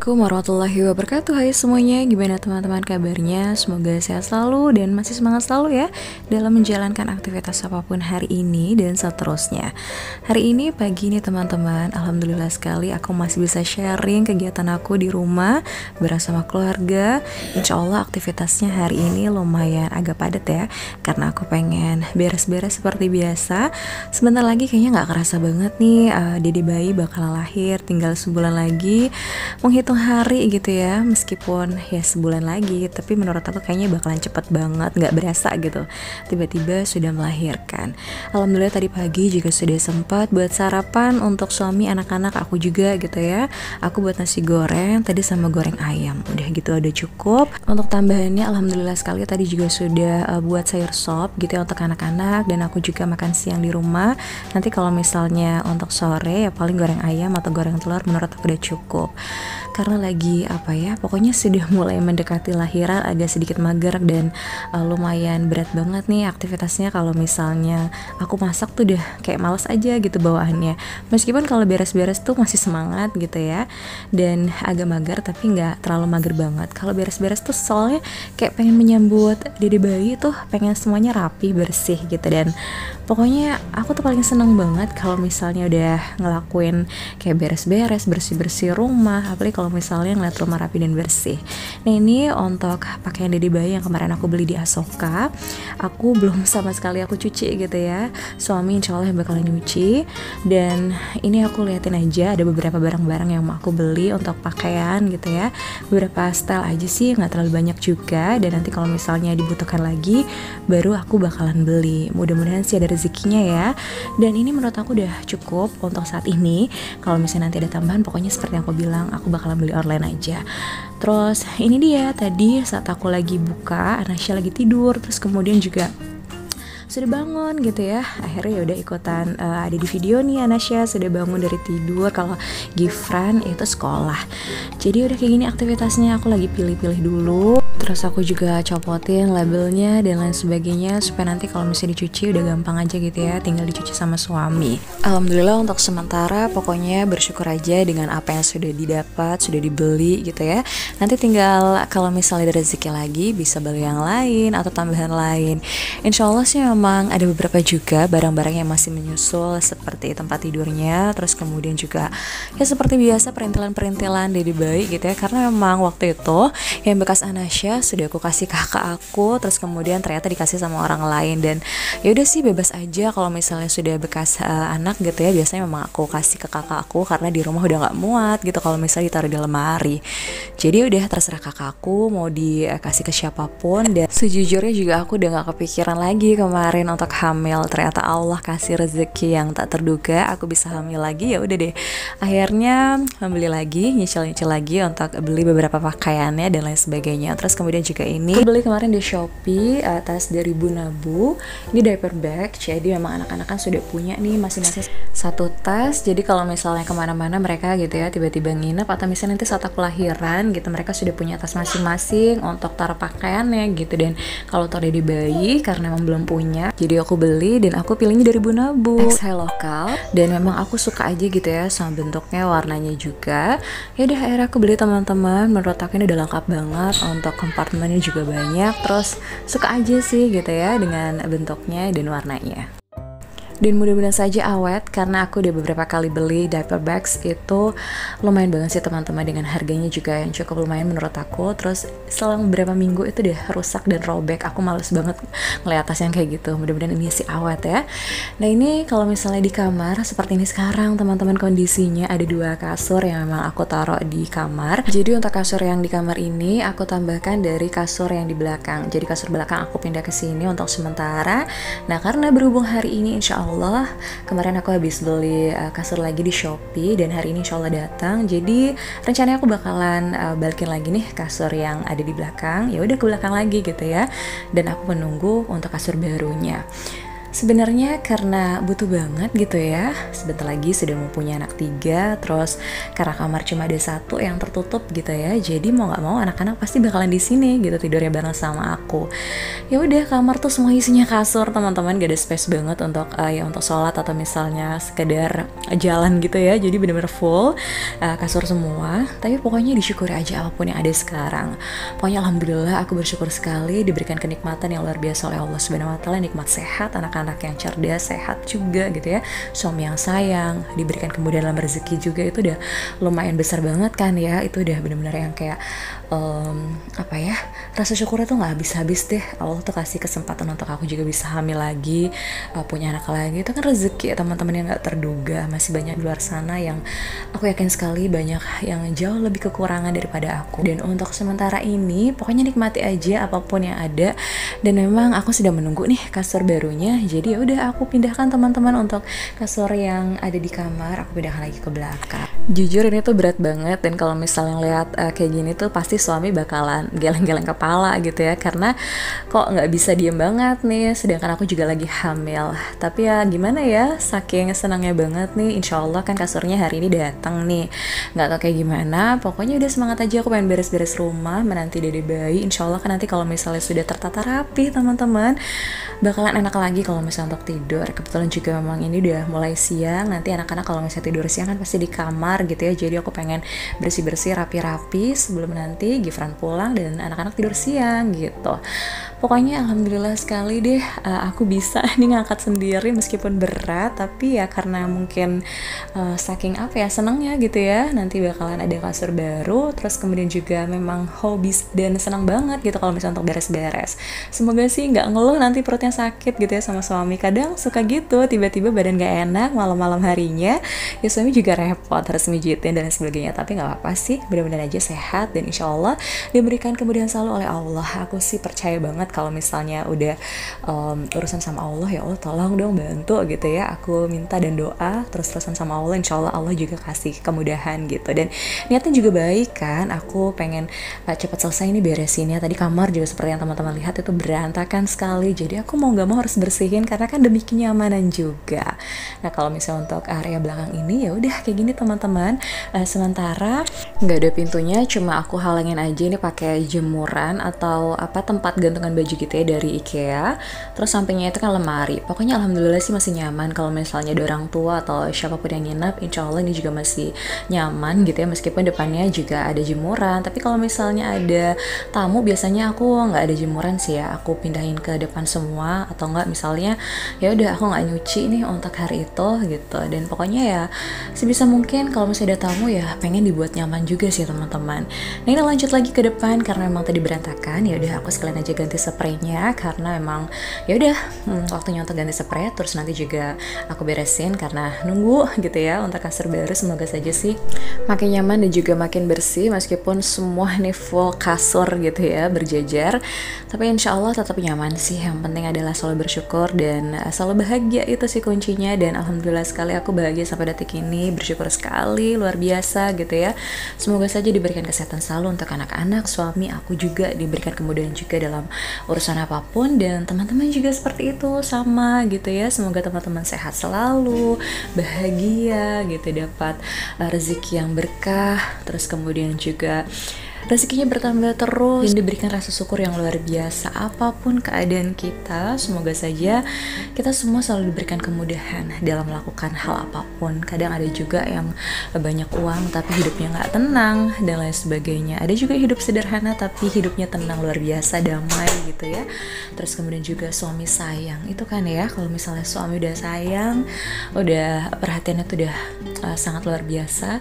Assalamualaikum warahmatullahi wabarakatuh. Hai semuanya, gimana teman-teman kabarnya? Semoga sehat selalu dan masih semangat selalu ya dalam menjalankan aktivitas apapun hari ini dan seterusnya. Hari ini pagi nih teman-teman, alhamdulillah sekali aku masih bisa sharing kegiatan aku di rumah bersama keluarga. Insya Allah aktivitasnya hari ini lumayan agak padat ya, karena aku pengen beres-beres seperti biasa. Sebentar lagi kayaknya gak kerasa banget nih, dede bayi bakal lahir, tinggal sebulan lagi. Menghitung hari gitu ya, meskipun ya sebulan lagi, tapi menurut aku kayaknya bakalan cepet banget, gak berasa gitu tiba-tiba sudah melahirkan. Alhamdulillah tadi pagi juga sudah sempat buat sarapan untuk suami, anak-anak, aku juga gitu ya. Aku buat nasi goreng tadi sama goreng ayam, udah gitu ada cukup. Untuk tambahannya alhamdulillah sekali tadi juga sudah buat sayur sop gitu ya untuk anak-anak, dan aku juga makan siang di rumah. Nanti kalau misalnya untuk sore ya paling goreng ayam atau goreng telur, menurut aku udah cukup. Karena lagi pokoknya sudah mulai mendekati lahiran, agak sedikit mager dan lumayan berat banget nih aktivitasnya. Kalau misalnya aku masak tuh udah kayak males aja gitu bawaannya, meskipun kalau beres-beres tuh masih semangat gitu ya, dan agak mager tapi nggak terlalu mager banget. Kalau beres-beres tuh soalnya kayak pengen menyambut dede bayi tuh, pengen semuanya rapi bersih gitu, dan pokoknya aku tuh paling seneng banget kalau misalnya udah ngelakuin kayak beres-beres, bersih-bersih rumah, apalagi kalau misalnya ngeliat rumah rapi dan bersih. Nah ini untuk pakaian dede bayi yang kemarin aku beli di Asoka, aku belum sama sekali aku cuci gitu ya. Suami insya Allah yang bakalan nyuci, dan ini aku liatin aja ada beberapa barang-barang yang mau aku beli untuk pakaian gitu ya. Beberapa style aja sih, nggak terlalu banyak juga, dan nanti kalau misalnya dibutuhkan lagi baru aku bakalan beli. Mudah-mudahan sih ada rezekinya ya. Dan ini menurut aku udah cukup untuk saat ini. Kalau misalnya nanti ada tambahan, pokoknya seperti yang aku bilang, aku bakalan beli online aja. Terus ini dia tadi saat aku lagi buka, Anasya lagi tidur, terus kemudian juga sudah bangun gitu ya. Akhirnya ya udah ikutan ada di video nih, Anasya sudah bangun dari tidur. Kalau Gifran itu sekolah. Jadi udah kayak gini aktivitasnya, aku lagi pilih-pilih dulu. Terus aku juga copotin labelnya dan lain sebagainya, supaya nanti kalau misalnya dicuci udah gampang aja gitu ya, tinggal dicuci sama suami. Alhamdulillah untuk sementara pokoknya bersyukur aja dengan apa yang sudah didapat, sudah dibeli gitu ya. Nanti tinggal kalau misalnya ada rezeki lagi bisa beli yang lain atau tambahan lain. Insya Allah sih memang ada beberapa juga barang-barang yang masih menyusul, seperti tempat tidurnya, terus kemudian juga ya seperti biasa perintilan-perintilan dede bayi gitu ya. Karena memang waktu itu yang bekas Anasya sudah aku kasih kakak aku, terus kemudian ternyata dikasih sama orang lain, dan ya udah sih bebas aja kalau misalnya sudah bekas anak gitu ya. Biasanya memang aku kasih ke kakak aku karena di rumah udah nggak muat gitu kalau misalnya ditaruh di lemari. Jadi udah terserah kakak aku mau dikasih ke siapapun. Dan sejujurnya juga aku udah nggak kepikiran lagi kemarin untuk hamil. Ternyata Allah kasih rezeki yang tak terduga, aku bisa hamil lagi. Ya udah deh, akhirnya membeli lagi, nyicil-nyicil lagi untuk beli beberapa pakaiannya dan lain sebagainya. Terus kemudian juga ini aku beli kemarin di Shopee, tas dari Bunabu. Ini diaper bag, jadi memang anak-anak kan sudah punya nih masing-masing satu tas. Jadi kalau misalnya kemana-mana mereka gitu ya tiba-tiba nginep, atau misalnya nanti saat aku lahiran gitu, mereka sudah punya tas masing-masing untuk taruh pakaiannya gitu. Dan kalau untuk dede bayi karena memang belum punya, jadi aku beli dan aku pilihnya dari Bunabu, XL lokal, dan memang aku suka aja gitu ya sama bentuknya, warnanya juga. Ya udah akhirnya aku beli teman-teman. Menurut aku ini udah lengkap banget, untuk kompartemennya juga banyak, terus suka aja sih gitu ya dengan bentuknya dan warnanya. Dan mudah-mudahan saja awet, karena aku udah beberapa kali beli diaper bags itu lumayan banget sih teman-teman, dengan harganya juga yang cukup lumayan menurut aku. Terus selang beberapa minggu itu udah rusak dan robek, aku males banget ngeliat tas yang kayak gitu. Mudah-mudahan ini sih awet ya. Nah ini kalau misalnya di kamar seperti ini sekarang teman-teman, kondisinya ada dua kasur yang memang aku taruh di kamar. Jadi untuk kasur yang di kamar ini aku tambahkan dari kasur yang di belakang. Jadi kasur belakang aku pindah ke sini untuk sementara. Nah karena berhubung hari ini insya Allah, kemarin aku habis beli kasur lagi di Shopee, dan hari ini insya Allah datang. Jadi rencananya aku bakalan balikin lagi nih kasur yang ada di belakang, ya udah ke belakang lagi gitu ya. Dan aku menunggu untuk kasur barunya. Sebenarnya karena butuh banget gitu ya. Sebentar lagi sudah mau punya anak 3, terus karena kamar cuma ada 1 yang tertutup gitu ya. Jadi mau nggak mau anak-anak pasti bakalan di sini gitu tidurnya bareng sama aku. Ya udah, kamar tuh semua isinya kasur teman-teman, gak ada space banget untuk ya untuk sholat atau misalnya sekedar jalan gitu ya. Jadi bener-bener full kasur semua. Tapi pokoknya disyukuri aja apapun yang ada sekarang. Pokoknya alhamdulillah aku bersyukur sekali diberikan kenikmatan yang luar biasa oleh Allah Subhanahu wa taala, nikmat sehat, anak-anak yang cerdas, sehat juga gitu ya, suami yang sayang, diberikan kemudahan dalam rezeki juga, itu udah lumayan besar banget kan ya. Itu udah benar-benar yang kayak apa ya, rasa syukurnya tuh nggak habis-habis deh. Allah tuh kasih kesempatan untuk aku juga bisa hamil lagi, punya anak lagi. Itu kan rezeki ya teman-teman yang nggak terduga. Masih banyak di luar sana yang aku yakin sekali banyak yang jauh lebih kekurangan daripada aku. Dan untuk sementara ini pokoknya nikmati aja apapun yang ada. Dan memang aku sudah menunggu nih kasur barunya. Jadi ya udah, aku pindahkan teman-teman untuk kasur yang ada di kamar, aku pindahkan lagi ke belakang. Jujur ini tuh berat banget, dan kalau misalnya lihat kayak gini tuh pasti suami bakalan geleng-geleng kepala gitu ya, karena kok nggak bisa diem banget nih, sedangkan aku juga lagi hamil. Tapi ya gimana ya, saking senangnya banget nih, insya Allah kan kasurnya hari ini datang nih. Nggak tau kayak gimana, pokoknya udah semangat aja, aku pengen beres-beres rumah, menanti dede bayi. Insya Allah kan nanti kalau misalnya sudah tertata rapi teman-teman, bakalan enak lagi kalau misalnya untuk tidur. Kebetulan juga memang ini udah mulai siang, nanti anak-anak kalau misalnya tidur siang kan pasti di kamar gitu ya. Jadi aku pengen bersih-bersih rapi-rapi sebelum nanti Gifran pulang dan anak-anak tidur siang gitu. Pokoknya alhamdulillah sekali deh, aku bisa nih ngangkat sendiri meskipun berat, tapi ya karena mungkin saking apa ya, senangnya gitu ya, nanti bakalan ada kasur baru, terus kemudian juga memang hobi dan senang banget gitu kalau misalnya untuk beres-beres. Semoga sih nggak ngeluh nanti perutnya sakit gitu ya sama suami. Kadang suka gitu, tiba-tiba badan gak enak malam-malam harinya, ya suami juga repot harus mijitin dan sebagainya. Tapi nggak apa-apa sih, mudah-mudahan aja sehat dan insya Allah diberikan kemudahan selalu oleh Allah. Aku sih percaya banget kalau misalnya udah urusan sama Allah, ya Allah tolong dong bantu gitu ya. Aku minta dan doa terus-terusan sama Allah, insya Allah Allah juga kasih kemudahan gitu. Dan niatnya juga baik kan, aku pengen cepat selesai ini beresinnya. Tadi kamar juga seperti yang teman-teman lihat itu berantakan sekali, jadi aku mau gak mau harus bersihin karena kan demi kenyamanan juga. Nah kalau misalnya untuk area belakang ini ya udah kayak gini teman-teman. Sementara nggak ada pintunya, cuma aku halangin aja ini pakai jemuran atau apa, tempat gantungan baju gitu ya dari IKEA. Terus sampingnya itu kan lemari. Pokoknya alhamdulillah sih masih nyaman. Kalau misalnya ada orang tua atau siapapun yang nginep, insya Allah ini juga masih nyaman gitu ya, meskipun depannya juga ada jemuran. Tapi kalau misalnya ada tamu, biasanya aku nggak ada jemuran sih ya, aku pindahin ke depan semua, atau nggak misalnya ya udah aku nggak nyuci nih untuk hari itu gitu. Dan pokoknya ya sebisa mungkin kalau misalnya ada tamu ya pengen dibuat nyaman juga sih teman-teman. Nah ini lanjut lagi ke depan karena memang tadi berantakan, ya udah aku sekalian aja ganti spraynya karena memang ya udah waktunya untuk ganti spray. Terus nanti juga aku beresin karena nunggu gitu ya untuk kasur baru. Semoga saja sih makin nyaman dan juga makin bersih, meskipun semua nih full kasur gitu ya berjejer, tapi insya Allah tetap nyaman sih. Yang penting adalah selalu bersyukur dan selalu bahagia, itu sih kuncinya. Dan alhamdulillah sekali aku bahagia sampai detik ini, bersyukur sekali, luar biasa gitu ya. Semoga saja diberikan kesehatan selalu untuk anak-anak, suami aku juga diberikan kemudahan juga dalam urusan apapun, dan teman-teman juga seperti itu sama gitu ya. Semoga teman-teman sehat selalu, bahagia gitu, dapat rezeki yang berkah, terus kemudian juga rezekinya bertambah terus dan diberikan rasa syukur yang luar biasa apapun keadaan kita. Semoga saja kita semua selalu diberikan kemudahan dalam melakukan hal apapun. Kadang ada juga yang banyak uang tapi hidupnya nggak tenang dan lain sebagainya. Ada juga hidup sederhana tapi hidupnya tenang, luar biasa, damai gitu ya. Terus kemudian juga suami sayang, itu kan ya, kalau misalnya suami udah sayang, udah perhatiannya tuh udah sangat luar biasa,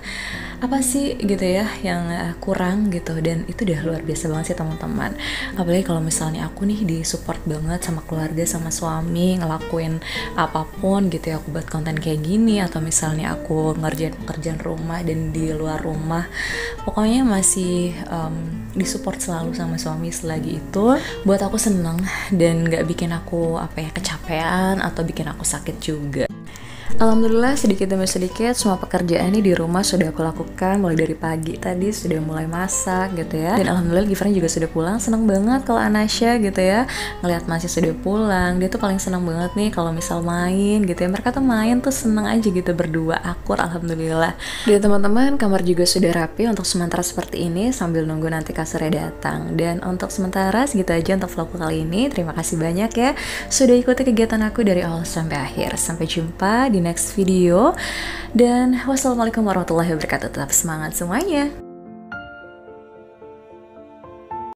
apa sih gitu ya yang kurang gitu. Dan itu udah luar biasa banget sih teman-teman. Apalagi kalau misalnya aku nih disupport banget sama keluarga, sama suami, ngelakuin apapun gitu ya, aku buat konten kayak gini, atau misalnya aku ngerjain pekerjaan rumah dan di luar rumah, pokoknya masih disupport selalu sama suami. Selagi itu buat aku seneng dan gak bikin aku apa ya kecapean atau bikin aku sakit juga. Alhamdulillah sedikit demi sedikit semua pekerjaan ini di rumah sudah aku lakukan mulai dari pagi tadi sudah mulai masak gitu ya. Dan alhamdulillah Gifran juga sudah pulang. Senang banget kalau Anasya gitu ya ngelihat masih sudah pulang. Dia tuh paling senang banget nih kalau misal main gitu ya. Mereka tuh main tuh senang aja gitu berdua akur alhamdulillah. Dan teman-teman kamar juga sudah rapi untuk sementara seperti ini sambil nunggu nanti kasurnya datang. Dan untuk sementara segitu aja untuk vlogku kali ini. Terima kasih banyak ya sudah ikuti kegiatan aku dari awal sampai akhir. Sampai jumpa di next video dan wassalamualaikum warahmatullahi wabarakatuh. Tetap semangat semuanya.